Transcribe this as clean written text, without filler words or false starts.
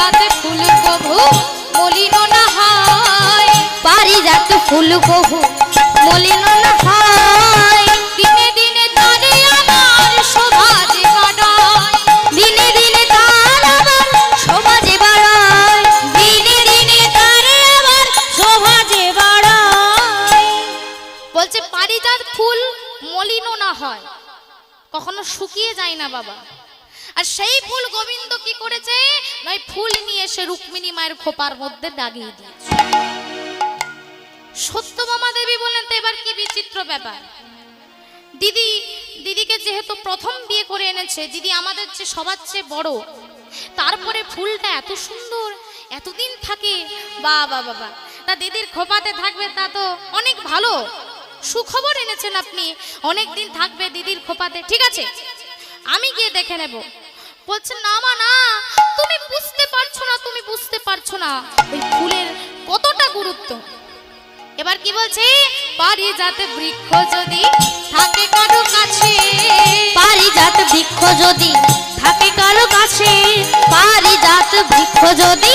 পারিজাত ফুল কভু মলিন না হয়, পারিজাত ফুল কভু মলিন না হয়। দিনে দিনে তারে আমার শোভা যে বাড়ায়, দিনে দিনে তার আবার শোভা যে বাড়ায়, দিনে দিনে তারে আমার শোভা যে বাড়ায়। বলছে পারিজাত ফুল মলিন না হয়, কখনো শুকিয়ে যায় না বাবা। আর সেই ফুল গোবিন্দ কি করেছে, নয় ফুল নিয়ে এসে রুক্মিণী মায়ের খোপার মধ্যে দাগিয়ে দিয়েছে। সত্যভামা দেবী বললেন তো এবার কি বিচিত্র ব্যাপার। দিদিকে যেহেতু প্রথম বিয়ে করে এনেছে, দিদি আমাদের যে সবার চেয়ে বড়, তারপরে ফুলটা এত সুন্দর এতদিন থাকে, বাবা বাবা, তা দিদির খোপাতে থাকবে তা তো অনেক ভালো। সুখবর এনেছেন আপনি, অনেক দিন থাকবে দিদির খোপাতে, ঠিক আছে আমি গিয়ে দেখে নেব। বলছেন না মা না, তুমি বুঝতে পারছো না, তুমি বুঝতে পারছো না ওই ফুলের কতটা গুরুত্ব। এবার কি বলছে, পারিজাত বৃক্ষ যদি থাকে কারো কাছে, পারিজাত বৃক্ষ যদি থাকে কারো কাছে, পারিজাত বৃক্ষ যদি